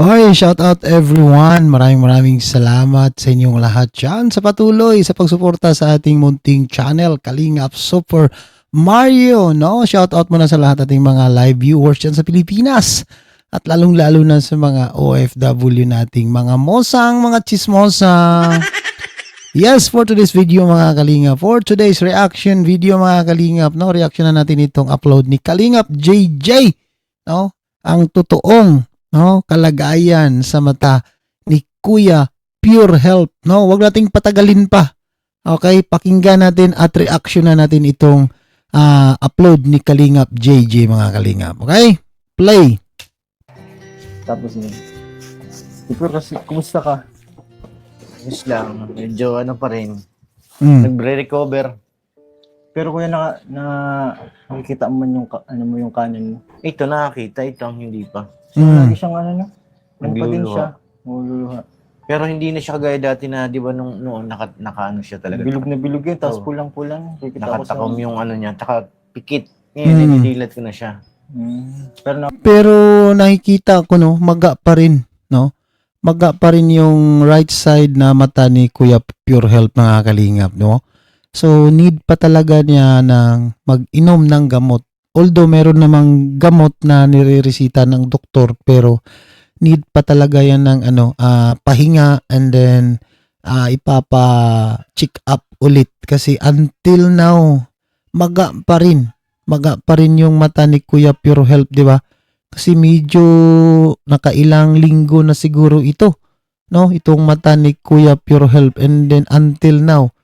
Oy, shout out everyone. Maraming salamat sa inyong lahat dyan sa patuloy sa pagsuporta sa ating munting channel, Kalingap Super Mario, no? Shout out muna sa lahat ating mga live viewers dyan sa Pilipinas at lalong-lalo na sa mga OFW nating mga mosang, mga chismosa. Yes, for today's video mga Kalingap, for today's reaction video mga Kalingap, no? Reaction na natin itong upload ni Kalingap JJ, no? Ang totoong kalagayan sa mata ni Kuya Pure Health, no? Huwag nating patagalin pa. Okay, pakinggan natin at reaction na natin itong upload ni Kalingap JJ mga Kalingap. Okay? Play. Tapos yun. Pure, kasi kumusta ka? Ayos lang, medyo ano pa rin, Mm. nagre-recover. Pero kuya nakikita mo man yung yung kanan mo. Ito nakakita, ito ang hindi pa. So, lagi siyang no? Ano pa din Nagluluha. siya? Nagululuha. Pero hindi na siya kagaya dati na, di ba, nung naka ano siya talaga. Bilog na bilog yun, tapos Oo. pulang-pulang. Kikita ko sa... Nakatakom yung ano niya, taka pikit. Ngayon, nilidilat ko na siya. Pero Pero nakikita ko maga pa rin, no? Maga pa rin yung right side na mata ni Kuya Pure Health mga Kalingap, no? So need pa talaga niya ng mag-inom ng gamot. Although meron namang gamot na nireresita ng doktor, pero need pa talaga yan ng pahinga, and then ipapa-check up ulit kasi until now maga pa rin yung mata ni Kuya Pure Health, di ba? Kasi medyo nakailang linggo na siguro ito, no? Itong mata ni Kuya Pure Health, and then until now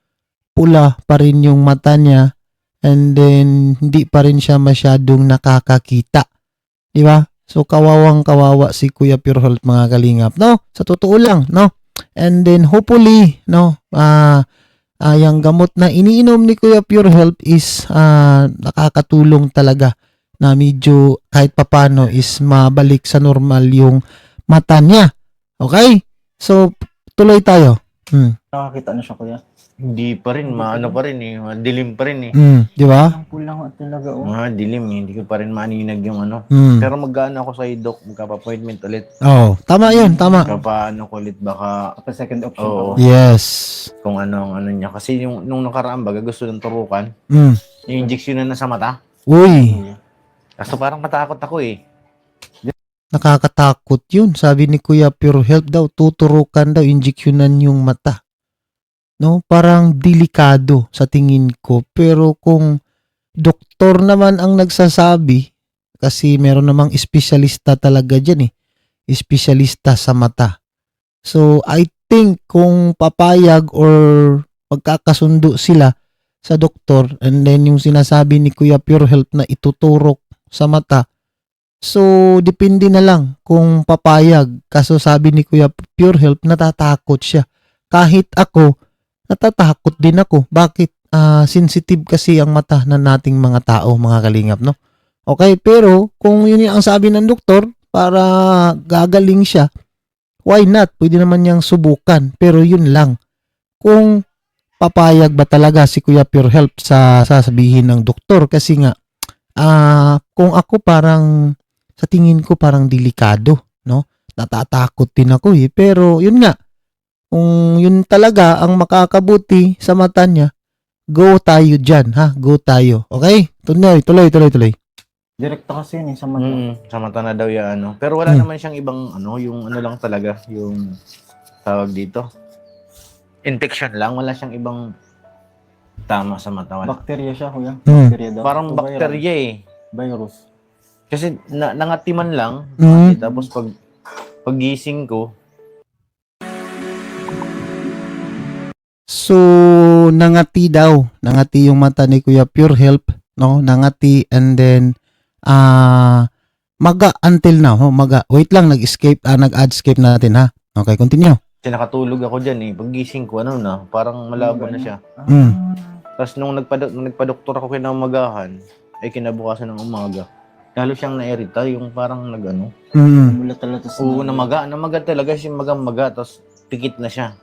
pula pa rin yung mata niya, and then hindi pa rin siya masyadong nakakakita. Di ba? So kawawang-kawawa si Kuya Pure Health mga Kalingap, no? Sa totoo lang, no? And then hopefully, no, yung gamot na iniinom ni Kuya Pure Health is nakakatulong talaga na medyo kahit papano is mabalik sa normal yung mata niya. Okay? So tuloy tayo. nakakita na siya kuya. Hindi pa rin, maano pa rin eh, madilim pa rin eh. Di ba? Pulang talaga Dilim eh, hindi ko pa rin maninag yung ano. Mm. Pero magkano ako sa doc, magkapa-appointment ulit. Oh, tama 'yun, tama. Magkapa-ano ko ulit, baka Kapag second option Oo. ako. Yes. kung ano ang ano niya. Kasi nung nakaraan baga gusto ng turukan, Mm. yung injection na sa mata. Uy, Kaso parang matakot ako eh. nakakatakot 'yun. Sabi ni Kuya Pure Health daw, tuturukan daw, injeksyonan yung mata. No, parang delikado sa tingin ko. Pero kung doktor naman ang nagsasabi, kasi meron namang espesyalista talaga diyan eh. Espesyalista sa mata. So, I think kung papayag or magkakasundo sila sa doktor, and then yung sinasabi ni Kuya Pure Health na ituturok sa mata, so depende na lang kung papayag. Kaso sabi ni Kuya Pure Health, natatakot siya. Kahit ako, natatakot din ako. Bakit? Sensitive kasi ang mata na nating mga tao, mga Kalingap, no? Okay, pero kung yun ang sabi ng doktor, para gagaling siya, why not? Pwede naman niyang subukan. Pero yun lang. Kung papayag ba talaga si Kuya Pure Health sa sasabihin ng doktor, kasi nga kung ako parang sa tingin ko parang delikado, no? Natatakot din ako eh. Pero yun nga, kung yun talaga ang makakabuti sa mata niya, go tayo dyan, ha? Go tayo. Okay? Tuloy. Direkta kasi yun sa mata. Sa mata na daw yan, ano. Pero wala naman siyang ibang, ano, yung ano lang talaga, yung tawag dito. Infection lang, wala siyang ibang tama sa mata. Wala. Bakterya siya kuya. Mm. Bakterya daw. Parang O viral. bakterya eh. Virus. Kasi nangatiman lang, tapos paggising ko, So, nangati yung mata ni Kuya Pure Health, no? Nangati, and then maga until now, maga. Wait lang, nag-add escape natin, ha? Okay, continue. kasi nakatulog ako dyan eh. Paggising ko, ano na, parang malabo na siya. Tapos nung nagpa-doktor ako kinamagahan, ay kinabukasan ng umaga, lalo siyang nairita, yung parang nag-ano. Mula talaga sa Oo, namaga talaga siya, maga, tapos pikit na siya.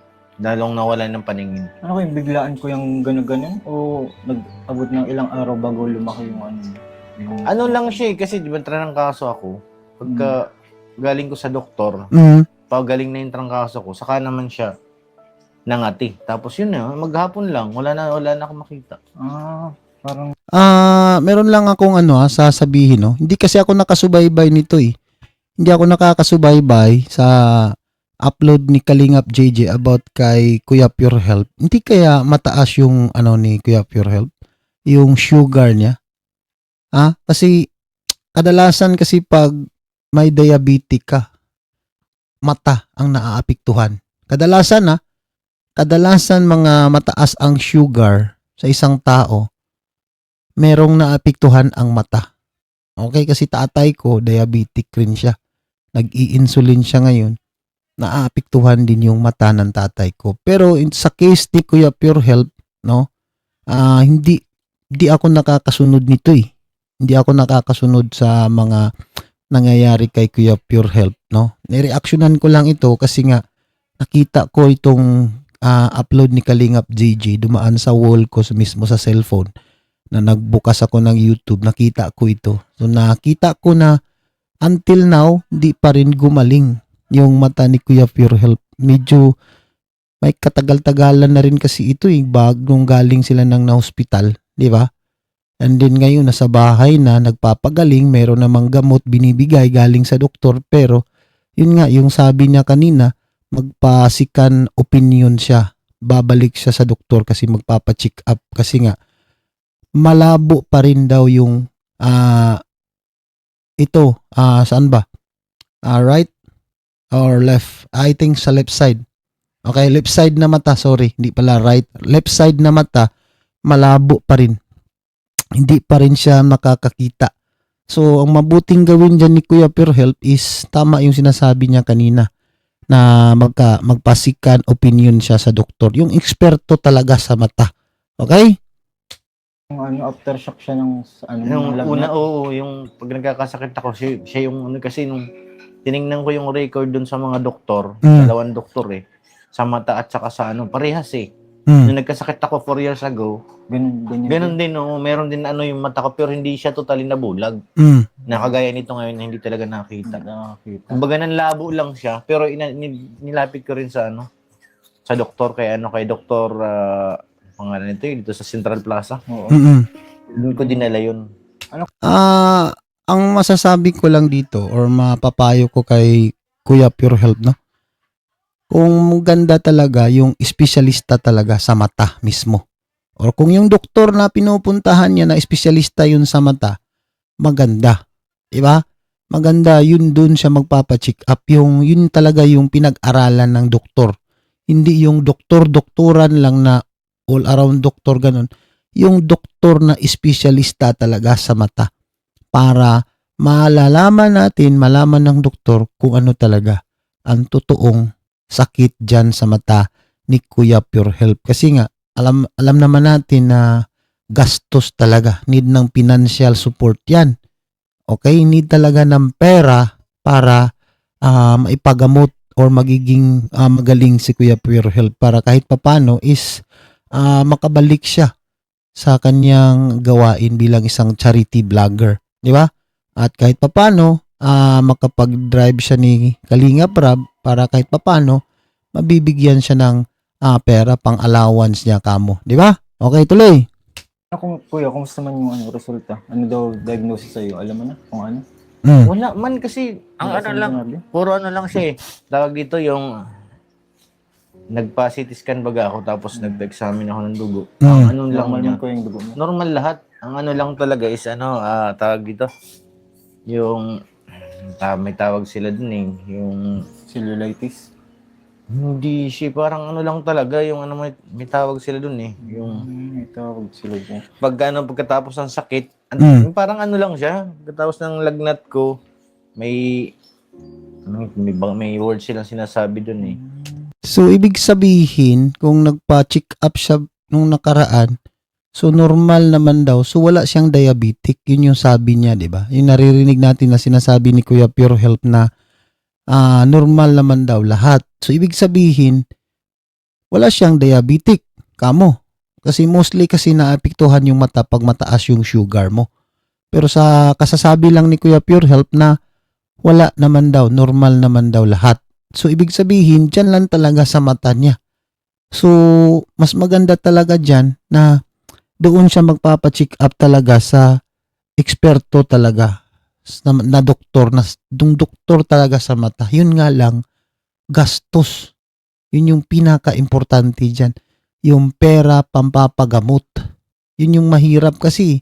Lalong nawala ng paningin. Ano yung biglaan ko yung gano'n o nag-abot ng ilang araw bago lumaki yung ano? Yung... Ano lang siya eh, kasi di ba ng kaso ako, pagka galing ko sa doktor, Mm. pagaling na yung trangkaso ko, saka naman siya nangati. Tapos yun na, maghapon lang, wala na ako makita. Parang, Meron lang akong sasabihin, no. Hindi kasi ako nakasubaybay nito eh. Hindi ako nakakasubaybay sa upload ni Kalingap JJ about kay Kuya Pure Health. Hindi kaya mataas yung ni Kuya Pure Health, yung sugar niya. Kasi kadalasan kasi pag may diabetic ka, mata ang naaapektuhan. Kadalasan mga mataas ang sugar sa isang tao, merong naapektuhan ang mata. Okay, kasi tatay ko, diabetic rin siya. Nag-i-insulin siya ngayon. Naapektuhan din yung mata ng tatay ko. Pero sa case ni Kuya Pure Health, no, hindi ako nakakasunod nito eh. Hindi ako nakakasunod sa mga nangyayari kay Kuya Pure Health, no. Nireaksyonan ko lang ito kasi nga nakita ko itong upload ni Kalingap JJ dumaan sa wall ko mismo sa cellphone na nagbukas ako ng YouTube, nakita ko ito. So nakita ko na until now, di pa rin gumaling yung mata ni Kuya Pure Health. Medyo may katagal-tagalan na rin kasi ito bagong galing sila ng na-hospital, di ba? And then ngayon nasa bahay na, nagpapagaling, meron namang gamot binibigay galing sa doktor, pero yun nga, yung sabi niya kanina, magpa-second opinion siya. Babalik siya sa doktor kasi magpapa-check up kasi nga malabo pa rin daw yung saan ba? Right or left? I think sa left side. Okay, left side na mata, sorry. Hindi pala right. Left side na mata, malabo pa rin. Hindi pa rin siya makakakita. So, ang mabuting gawin dyan ni Kuya Pure Health is tama yung sinasabi niya kanina na magpasikan opinion siya sa doktor. Yung eksperto talaga sa mata. Okay? aftershock siya ng Yung lagnat. una, yung pag nagkakasakit ako, siya yung kasi nung tiningnan ko yung record dun sa mga doktor, dalawang doktor sa mata at saka sa parehas Nung nagkasakit ako 4 years ago, ganun din, meron din yung mata ko, pero hindi siya totally nabulag. Nakagaya nito ngayon na hindi talaga nakita. Kumbaga labo lang siya, pero nilapit ko rin sa sa doktor, kay doktor, pangalan nito dito sa Central Plaza. Doon ko dinala yun. Ang masasabi ko lang dito or mapapayo ko kay Kuya Pure Health, no? Kung ganda talaga yung espesyalista talaga sa mata mismo. Or kung yung doktor na pinupuntahan niya na espesyalista yun sa mata, maganda. Diba? Maganda, yun dun siya magpapacheck up. Yun talaga yung pinag-aralan ng doktor. Hindi yung doktoran lang na all around doktor ganun. Yung doktor na espesyalista talaga sa mata. Para malaman ng doktor kung ano talaga ang totoong sakit dyan sa mata ni Kuya Pure Health. Kasi nga, alam naman natin na gastos talaga. Need ng financial support yan. Okay? Need talaga ng pera para maipagamot or magiging magaling si Kuya Pure Health para kahit papano is makabalik siya sa kanyang gawain bilang isang charity vlogger. Di ba? At kahit papano, makapag-drive siya ni Kalingap Rab para kahit papano, mabibigyan siya ng pera pang allowance niya kamo. Di ba? Okay, tuloy. Kuya, kumusta man yung resulta? Ano daw diagnosis sa'yo? Alam mo na kung ano? Wala man kasi, puro lang siya Tawag dito yung nagpa-CT scan baga ako tapos nagpa-examine ako ng dugo. Ang lang Normal ko yung dugo mo. Normal lahat. Ang lang talaga is tawag dito yung may tawag sila dun yung cellulitis. Hindi siya parang lang talaga yung may tawag sila dun yung may tawag sila dun. Pagkatapos ng sakit, parang lang siya. Pagkatapos ng lagnat ko, may word silang sinasabi dun So, ibig sabihin, kung nagpa-check up siya nung nakaraan, so normal naman daw. So, wala siyang diabetic. Yun yung sabi niya, di ba? Yung naririnig natin na sinasabi ni Kuya Pure Health na normal naman daw lahat. So, ibig sabihin, wala siyang diabetic. Kamo. Kasi mostly kasi naapektuhan yung mata pag mataas yung sugar mo. Pero sa kasasabi lang ni Kuya Pure Health na wala naman daw, normal naman daw lahat. So, ibig sabihin, dyan lang talaga sa mata niya. So, mas maganda talaga dyan na doon siya magpapacheck up talaga sa eksperto talaga, na doktor, dung doktor talaga sa mata. Yun nga lang, gastos. Yun yung pinaka-importante dyan. Yung pera pampapagamot. Yun yung mahirap kasi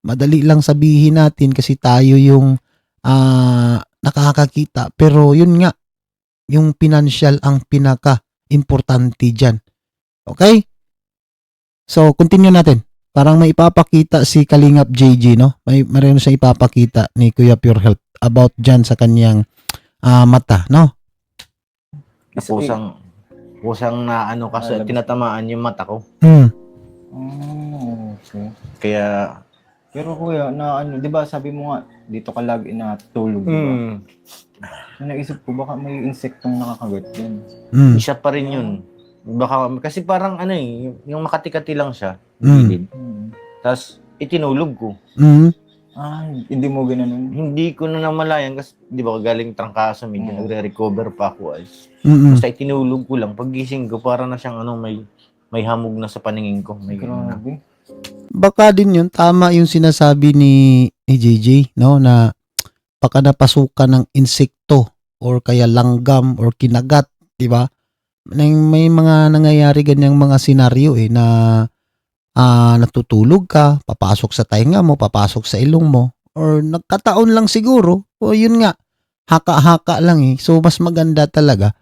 madali lang sabihin natin kasi tayo yung nakakakita. Pero yun nga, yung financial ang pinaka-importante dyan. Okay? So, continue natin. Parang may ipapakita si Kalingap JG, no? May mayroon siyang ipapakita ni Kuya Pure Health about dyan sa kanyang mata, no? Pusang na ano kasi tinatamaan yung mata ko. Okay. Kaya Pero kuya, na ano, di ba sabi mo nga, dito ka lagi natutulog, di ba? So, naisip ko, baka may insektong nakakagat din. isa pa rin yun. Baka, kasi parang ano yung makati-kati lang siya. Mm. Tapos, itinulog ko. Hindi mo ginanon. Hindi ko na namalayan kasi, di ba, galing trangkaso, medyo nagre-recover pa ako ay. Basta itinulog ko lang. Paggising ko, para na siyang ano, may hamog na sa paningin ko. May Grabe. Baka din yun, tama yung sinasabi ni JJ, no, na baka napasukan ng insekto or kaya langgam or kinagat, di ba? May mga nangyayari ganyang mga senaryo na natutulog ka, papasok sa tainga mo, papasok sa ilong mo, or nagkataon lang siguro, o yun nga, haka-haka lang So, mas maganda talaga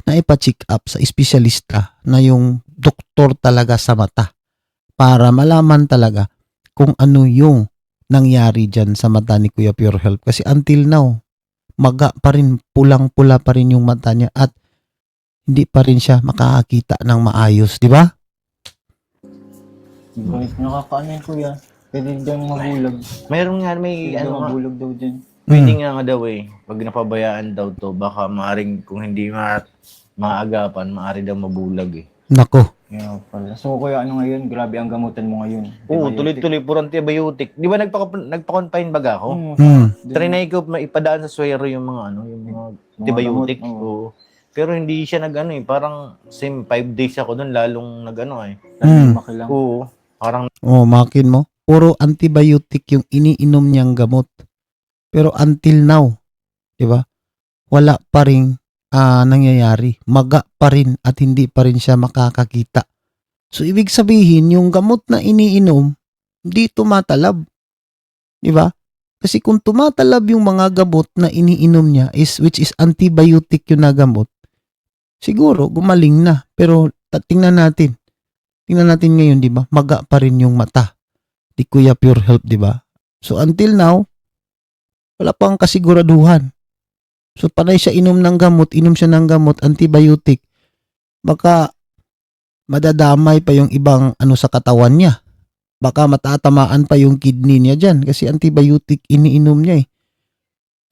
na ipa-check up sa espesyalista na yung doktor talaga sa mata para malaman talaga kung ano yung nangyari dyan sa mata ni Kuya Pure Health. Kasi until now, maga pa rin, pulang-pula pa rin yung mata niya at hindi pa rin siya makakakita ng maayos, di ba? Nakakaano yun, kuya. Pwede dyan mabulag. Mayroon nga, may Pwede ano nga, mabulag daw dyan. pwede nga daw pag napabayaan daw to, baka maaring kung hindi maagapan, maari daw mabulag Nako. Kaya pala. So kuya, ano ngayon? Grabe ang gamutan mo ngayon. Oo, tuloy-tuloy, puro antibiotic. Di ba nagpa-confine baga ako? Trinay ko maipadaan sa suwero yung mga yung mga antibiotic. Oo. Pero hindi siya parang same 5 days ako doon, lalong Makilang. Oo, parang Makin mo. Puro antibiotic yung iniinom niyang gamot. Pero until now, di ba? Wala pa rin nangyayari. Maga pa rin at hindi pa rin siya makakakita. So, ibig sabihin, yung gamot na iniinom, hindi tumatalab. Di ba? Kasi kung tumatalab yung mga gamot na iniinom niya, which is antibiotic yung na gamot, siguro gumaling na. Pero tingnan natin. Tingnan natin ngayon, di ba? Maga pa rin yung mata. Di Kuya Pure Health, di ba? So, until now, wala pang kasiguraduhan. So, panay siya inom siya ng gamot, antibiotic. Baka madadamay pa yung ibang sa katawan niya. Baka matatamaan pa yung kidney niya dyan kasi antibiotic iniinom niya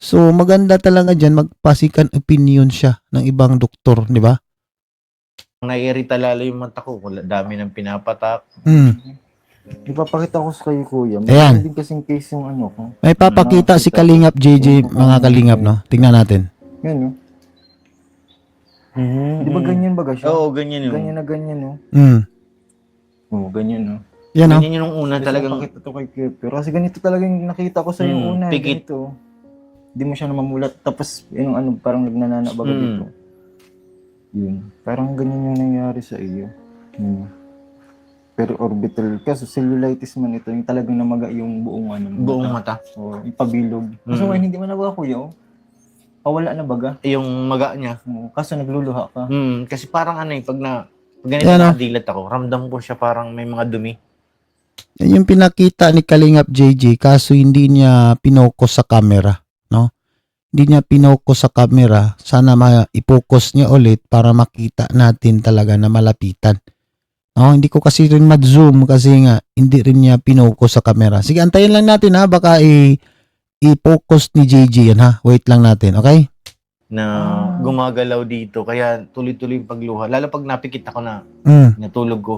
So, maganda talaga dyan, magpasikan opinion siya ng ibang doktor, di ba? naiirita lalo yung mata ko. Dami ng pinapatak. Ipapakita ko sa kayo, kuya. Ayan. May din kasing case yung ko. May papakita si Kalingap JJ, mga Kalingap, no? Tingnan natin. Yan, no? Di ba ganyan ba siya? Oo, ganyan yun. Ganyan na ganyan, no? Oo, ganyan, no? Yan, no? Ganyan yung una talagang Ipapakita to kay Kepper. Kasi ganito talaga yung nakita ko sa yung una. pikit. Ganito. Di mo siya namamulat. Tapos, yung parang nagnananabaga dito. Yun. Parang ganyan yung nangyari sa iyo. Pero orbital. Kasi cellulitis man ito. Yung talagang namaga yung buong buong mata. O, yung pabilog. Kaso ngayon, hindi man nabaga, kuya. Pawala na baga. Yung maga niya. Kaso nagluluha ka. Kasi parang pag ganito nakadilat ako, ramdam ko siya parang may mga dumi. Yan yung pinakita ni Kalingap JJ kaso hindi niya pinokus sa camera, no? Hindi niya pinokus sa camera. Sana i-focus niya ulit para makita natin talaga na malapitan. No, hindi ko kasi rin ma-zoom kasi nga hindi rin niya pinokus sa camera. Sige, antayin lang natin ha, baka i-focus ni JJ yan ha. Wait lang natin, okay? Na gumagalaw dito, kaya tuloy-tuloy yung pagluha. Lalo pag napikit ako na natulog ko,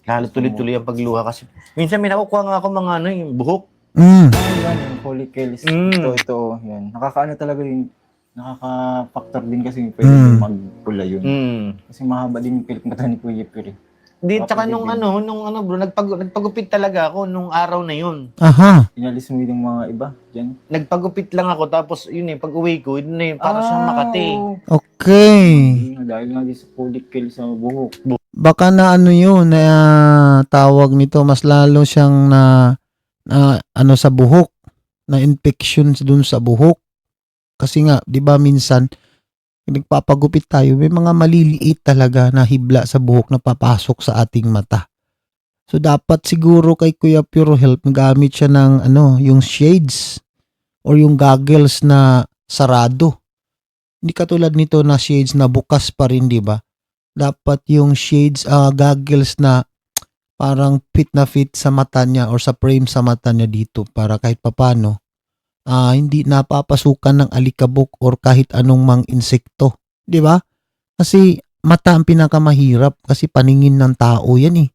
lalo tuloy-tuloy ang pagluha kasi minsan may nakukuha nga ako mga yung buhok. Yan, follicles. Mm. Ito, yan. Nakakaano talaga yun. Nakaka-factor din kasi pwede Mm. magpula yun. Kasi mahaba din yung pilik mata ni Kuya Pir. Di, tsaka Kapatid nung din. bro, nagpagupit talaga ako nung araw na yun. Aha. Inalis mo yung mga iba dyan. Nagpagupit lang ako, tapos yun eh, pag uwi ko, yun eh, para siyang Makati. oo. Okay. Dahil nga di sa follicles sa buhok. Baka na ano yun, na tawag nito, mas lalo siyang na ano sa buhok, na infections dun sa buhok. Kasi nga, di ba minsan, nagpapagupit tayo, may mga maliliit talaga na hibla sa buhok na papasok sa ating mata. So, dapat siguro kay Kuya Pure Health, magamit siya ng yung shades or yung goggles na sarado. Hindi katulad nito na shades na bukas pa rin, di ba? Dapat yung shades, goggles na parang fit na fit sa mata niya or sa frame sa mata niya dito para kahit papano hindi napapasukan ng alikabok or kahit anong mang insekto. Di ba? Kasi mata ang pinakamahirap kasi paningin ng tao yan eh.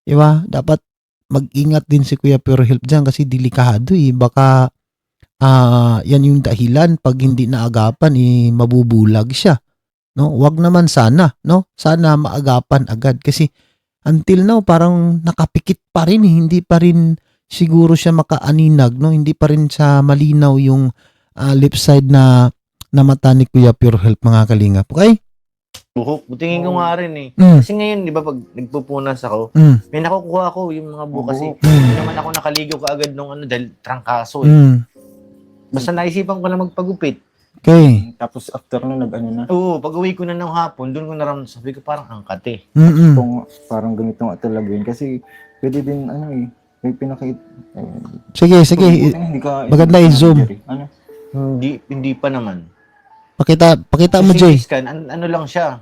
Di ba? Dapat mag-ingat din si Kuya Pure Health dyan kasi delikado eh. Baka yan yung dahilan pag hindi naagapan mabubulag siya. No? Wag naman sana, no? Sana maagapan agad kasi until now parang nakapikit pa rin eh. Hindi pa rin siguro siya makaaninag, no? Hindi pa rin sa malinaw yung left side na mata ni Kuya Pure Health, mga kalingap. Okay? Buhok, tingin ko nga rin eh. Mm. Kasi ngayon, di ba, pag nagpupunas ako, Mm. may nakukuha ako yung mga buhok kasi. Buhok. Hindi naman ako nakaligo kaagad nung dahil trangkaso eh. Mm. Basta naisipan ko na magpagupit. Okay. Tapos after na nag-ano na. Oo, pag uwi ko na ng hapon, doon ko naramdaman, sabi ko parang angkat eh. Mm-mm. Kung parang ganito nga talaga yun. Kasi pwede din may pinakita. Sige. Hindi ka, Maganda i-zoom. Ano? Hindi pa naman. Pakita mo, Kasi Jay. scan, ano lang siya.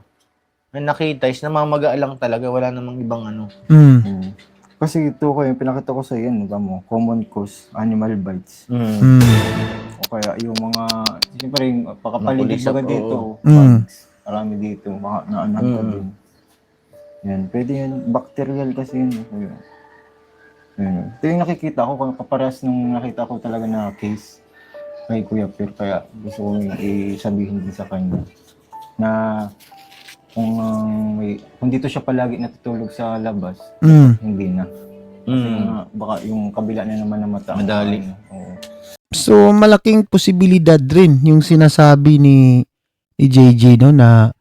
Ang nakita is namamaga lang talaga, wala namang ibang ano. Hmm. Kasi ito ko yung pinakita ko sa yan, diba mo, common cause, animal bites. Mm. O kaya yung mga, siyempre yung pakapaligid Nakulisap, baga dito, Mm. bugs, marami dito, baka naanan ka Mm. din. Yan, pwede yan, bacterial kasi yun. Yan. Ito yung nakikita ko, kaparas nung nakita ko talaga na case kay Kuya Pir, kaya gusto ko isabihin din sa kanya na kung dito siya palagi natutulog sa labas, Mm. hindi na. Kasi nga, baka yung kabila na naman na mata. Madali. Oo. So, malaking posibilidad rin yung sinasabi ni JJ, no, na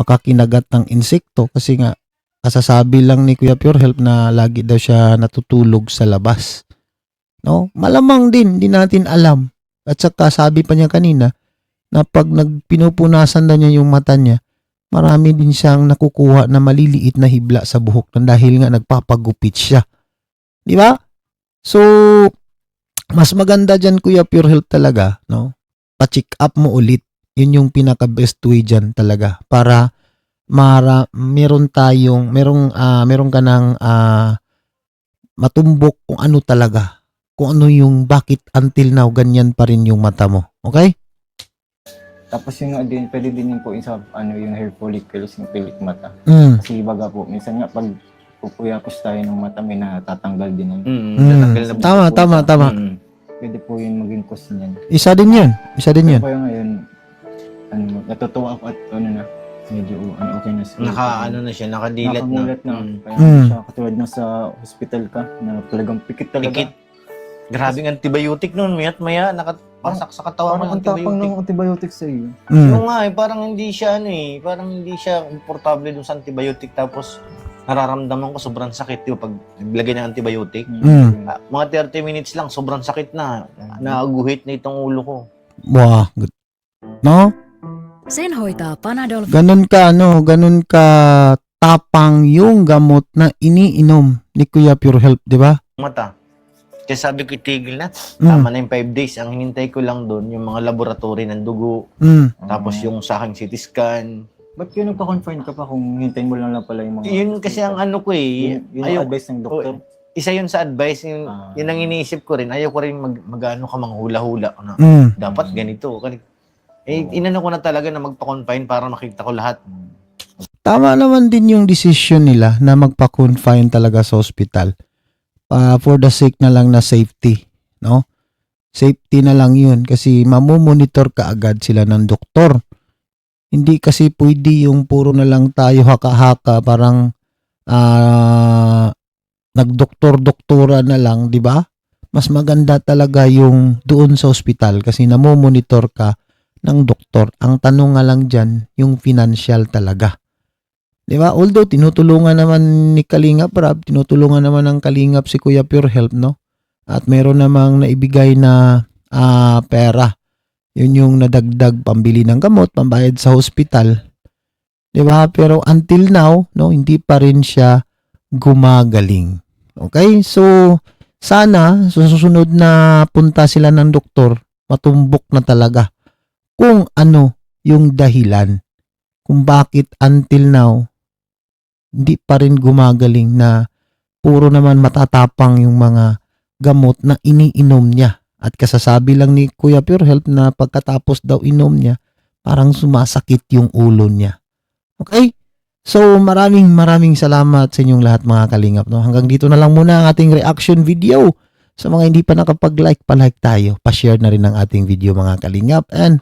pakakinagat ng insekto kasi nga kasasabi lang ni Kuya Pure Health na lagi daw siya natutulog sa labas. No? Malamang din, di natin alam. At saka sabi pa niya kanina na pag pinupunasan na niya yung mata niya, marami din siyang nakukuha na maliliit na hibla sa buhok na dahil nga nagpapagupit siya. Di ba? So, mas maganda dyan, Kuya Pure Health talaga, no? Pa-check up mo ulit. Yun yung pinaka-best way dyan talaga para meron ka ng matumbok kung ano talaga. Kung ano yung bakit until now ganyan pa rin yung mata mo. Okay? Tapos yung din, pwede din yung po yung sa yung hair follicles, yung pilik mata. Mm. Kasi baga po, minsan nga pag pupuyapos tayo ng mata, may natatanggal din. Tama. Pwede po yun maging cause niyan. Isa din yun. Kaya ngayon, natutuwa ako at medyo okay na siya. Nakadilat na. Nakamulat na. Kaya siya, katulad na sa hospital ka, na talagang pikit talaga. Pikit. Grabing antibiotic noon, maya't maya, nakapasak sa katawan Parang ng ang tapang antibiotic. ng antibiotic sa iyo. Yung nga parang hindi siya parang hindi siya komportable dun sa antibiotic tapos nararamdaman ko sobrang sakit yung pag naglagay ng antibiotic. Mga 30 minutes lang, sobrang sakit na. Naaguhit na itong ulo ko. Wow. No? Senhoita Panadol. Ganun ka tapang yung gamot na iniinom ni Kuya Pure Health, di ba? Mata. Kaya sabi ko, itigil na. Tama na yung 5 days. Ang hinintay ko lang doon, yung mga laboratory ng dugo. Tapos yung sa aking CT scan. Ba't yun nagpa-confine ka pa kung hintayin mo lang pala yung mga... Yun kasi ang ano ko Yun ang advice ng doktor. Isa yun sa advice. Yun ang iniisip ko rin. Ayaw ko rin mag-ano ka manghula-hula. Dapat ganito. Inano ko na talaga na magpa-confine para makita ko lahat. Tama naman din yung decision nila na magpa-confine talaga sa hospital. For the sake na lang na safety, no? Safety na lang yun kasi mamomonitor ka agad sila ng doktor. Hindi kasi pwede yung puro na lang tayo haka-haka parang nagdoktor-doktora na lang, di ba? Mas maganda talaga yung doon sa ospital kasi namomonitor ka ng doktor. Ang tanong nga lang dyan, yung financial talaga. Di ba? Although tinutulungan naman ni Kalingap Rab, tinutulungan naman ng Kalingap si Kuya Pure Health, no? At meron namang naibigay na pera. Yun yung nadagdag pambili ng gamot, pambayad sa hospital. Di ba? Pero until now, no, hindi pa rin siya gumagaling. Okay? So, sana sa susunod na punta sila ng doktor, matumbok na talaga kung ano yung dahilan. Kung bakit until now, hindi pa rin gumagaling na puro naman matatapang yung mga gamot na iniinom niya. At kasasabi lang ni Kuya Pure Health na pagkatapos daw inom niya, parang sumasakit yung ulo niya. Okay? So maraming salamat sa inyong lahat mga kalingap. No? Hanggang dito na lang muna ang ating reaction video. Sa mga hindi pa nakapag-like, pa-like tayo. Pa-share na rin ang ating video mga kalingap. And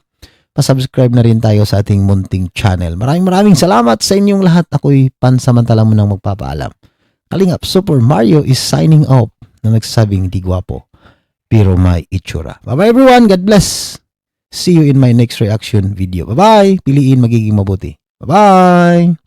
pa-subscribe na rin tayo sa ating munting channel. Maraming salamat sa inyong lahat. Ako'y pansamantala mo nang magpapaalam. Kalingap Super Mario is signing off na nagsasabing di gwapo pero may itsura. Bye-bye everyone. God bless. See you in my next reaction video. Bye-bye. Piliin magiging mabuti. Bye-bye.